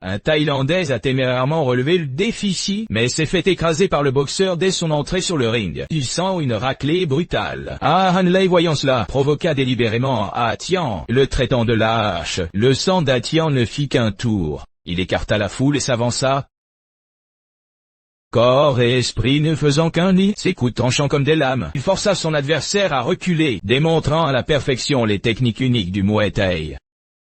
un Thaïlandais a témérairement relevé le défi, mais s'est fait écraser par le boxeur dès son entrée sur le ring. Il sent une raclée brutale. Hanley, voyant cela, provoqua délibérément Tian, le traitant de lâche. Le sang d'Atian ne fit qu'un tour. Il écarta la foule et s'avança. Corps et esprit ne faisant qu'un lit, ses coups tranchant comme des lames, il força son adversaire à reculer, démontrant à la perfection les techniques uniques du Muay Thai.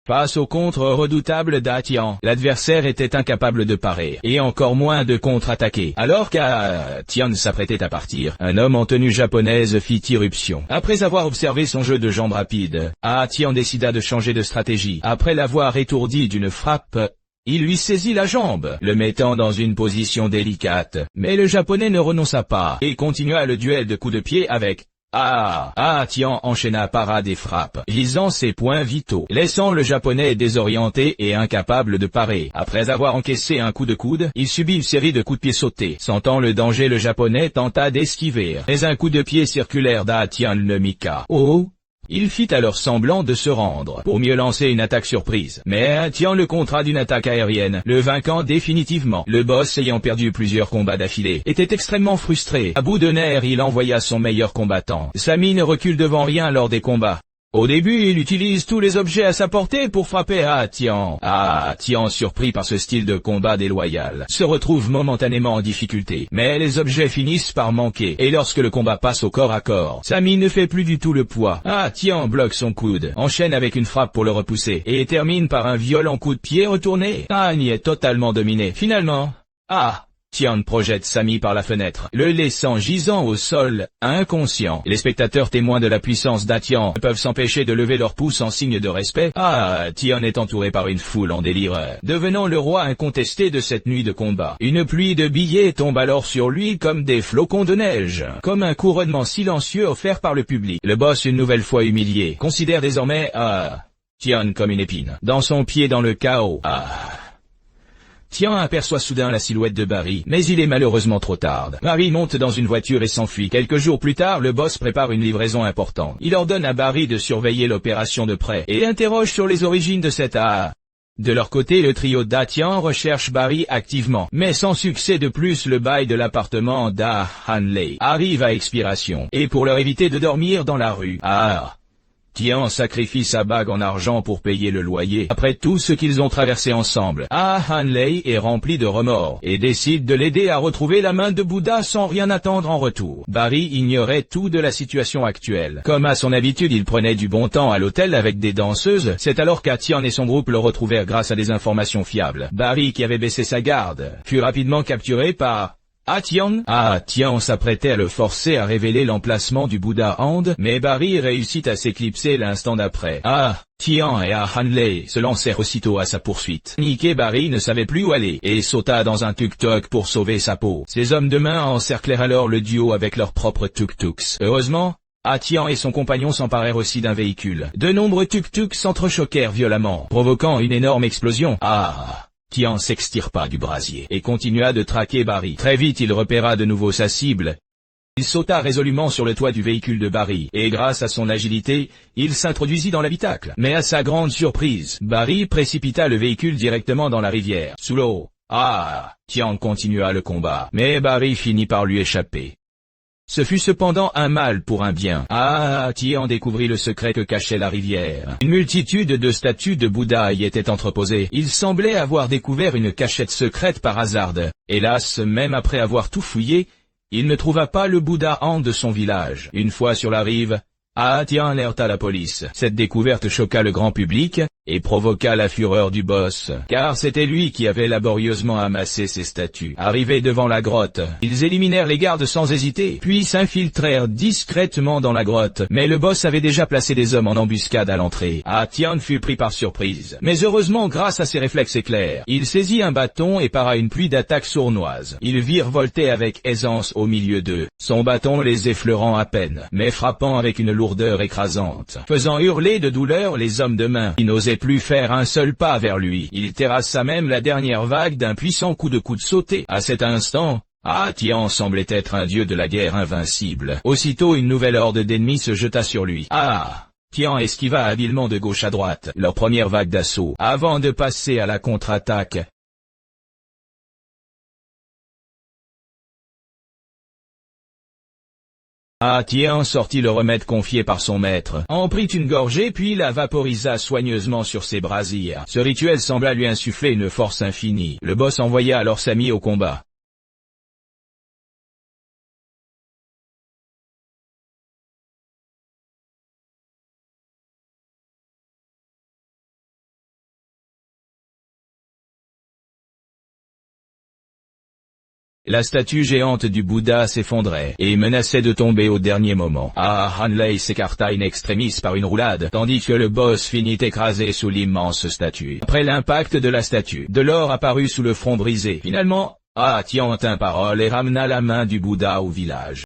Face au contre redoutable d'Atian, l'adversaire était incapable de parer, et encore moins de contre-attaquer. Alors qu'Atian s'apprêtait à partir, un homme en tenue japonaise fit irruption. Après avoir observé son jeu de jambes rapide, Atian décida de changer de stratégie. Après l'avoir étourdi d'une frappe, il lui saisit la jambe, le mettant dans une position délicate. Mais le japonais ne renonça pas, et continua le duel de coups de pied avec Tian enchaîna parade et frappe, visant ses points vitaux, laissant le japonais désorienté et incapable de parer. Après avoir encaissé un coup de coude, il subit une série de coups de pied sautés. Sentant le danger, le japonais tenta d'esquiver, mais un coup de pied circulaire d'Atian le mika. Il fit alors semblant de se rendre, pour mieux lancer une attaque surprise. Mais Atian le contra d'une attaque aérienne, le vainquant définitivement. Le boss, ayant perdu plusieurs combats d'affilée, était extrêmement frustré. À bout de nerfs, il envoya son meilleur combattant. Sami ne recule devant rien lors des combats. Au début, il utilise tous les objets à sa portée pour frapper Atian. Atian, surpris par ce style de combat déloyal, se retrouve momentanément en difficulté. Mais les objets finissent par manquer, et lorsque le combat passe au corps à corps, Sami ne fait plus du tout le poids. Atian bloque son coude, enchaîne avec une frappe pour le repousser, et termine par un violent coup de pied retourné. Agne est totalement dominé. Finalement, Tian projette Sami par la fenêtre, le laissant gisant au sol, inconscient. Les spectateurs témoins de la puissance d'Atian ne peuvent s'empêcher de lever leurs pouces en signe de respect. Tian est entouré par une foule en délire, devenant le roi incontesté de cette nuit de combat. Une pluie de billets tombe alors sur lui comme des flocons de neige, comme un couronnement silencieux offert par le public. Le boss, une nouvelle fois humilié, considère désormais Tian comme une épine, dans son pied dans le chaos. Tian aperçoit soudain la silhouette de Barry, mais il est malheureusement trop tard. Barry monte dans une voiture et s'enfuit. Quelques jours plus tard, le boss prépare une livraison importante. Il ordonne à Barry de surveiller l'opération de près, et interroge sur les origines de cette De leur côté, le trio d'Atian recherche Barry activement, mais sans succès. De plus, le bail de l'appartement Hanley arrive à expiration, et pour leur éviter de dormir dans la rue, Tian sacrifie sa bague en argent pour payer le loyer. Après tout ce qu'ils ont traversé ensemble, Hanley est rempli de remords et décide de l'aider à retrouver la main de Bouddha sans rien attendre en retour. Barry ignorait tout de la situation actuelle. Comme à son habitude, il prenait du bon temps à l'hôtel avec des danseuses. C'est alors qu'Atian et son groupe le retrouvèrent grâce à des informations fiables. Barry, qui avait baissé sa garde, fut rapidement capturé par Tian s'apprêtait à le forcer à révéler l'emplacement du Bouddha Hand, mais Barry réussit à s'éclipser l'instant d'après. Tian et Hanley se lancèrent aussitôt à sa poursuite. Niqué, Barry ne savait plus où aller, et sauta dans un tuk-tuk pour sauver sa peau. Ses hommes de main encerclèrent alors le duo avec leurs propres tuk-tuks. Heureusement, Tian et son compagnon s'emparèrent aussi d'un véhicule. De nombreux tuk-tuks s'entrechoquèrent violemment, provoquant une énorme explosion. Tian s'extirpa du brasier et continua de traquer Barry. Très vite, il repéra de nouveau sa cible. Il sauta résolument sur le toit du véhicule de Barry, et grâce à son agilité, il s'introduisit dans l'habitacle. Mais à sa grande surprise, Barry précipita le véhicule directement dans la rivière. Sous l'eau, Tian continua le combat, mais Barry finit par lui échapper. Ce fut cependant un mal pour un bien. Tian découvrit le secret que cachait la rivière. Une multitude de statues de Bouddha y étaient entreposées. Il semblait avoir découvert une cachette secrète par hasard. Hélas, même après avoir tout fouillé, il ne trouva pas le Bouddha Hand de son village. Une fois sur la rive, Tian alerta la police. Cette découverte choqua le grand public, et provoqua la fureur du boss, car c'était lui qui avait laborieusement amassé ces statues. Arrivés devant la grotte, ils éliminèrent les gardes sans hésiter, puis s'infiltrèrent discrètement dans la grotte, mais le boss avait déjà placé des hommes en embuscade à l'entrée. Tian fut pris par surprise, mais heureusement grâce à ses réflexes éclairs, il saisit un bâton et para une pluie d'attaques sournoises. Il virevoltait avec aisance au milieu d'eux, son bâton les effleurant à peine, mais frappant avec une lourdeur écrasante, faisant hurler de douleur les hommes de main, qui n'osaient plus faire un seul pas vers lui. Il terrassa même la dernière vague d'un puissant coup de coude sauté. À cet instant, Tian semblait être un dieu de la guerre invincible. Aussitôt une nouvelle horde d'ennemis se jeta sur lui. Tian esquiva habilement de gauche à droite leur première vague d'assaut, avant de passer à la contre-attaque. Tian sortit le remède confié par son maître, en prit une gorgée puis la vaporisa soigneusement sur ses brasiers. Ce rituel sembla lui insuffler une force infinie. Le boss envoya alors Sami au combat. La statue géante du Bouddha s'effondrait et menaçait de tomber au dernier moment. Hanley s'écarta in extremis par une roulade, tandis que le boss finit écrasé sous l'immense statue. Après l'impact de la statue, de l'or apparut sous le front brisé. Finalement, Tian tint parole et ramena la main du Bouddha au village.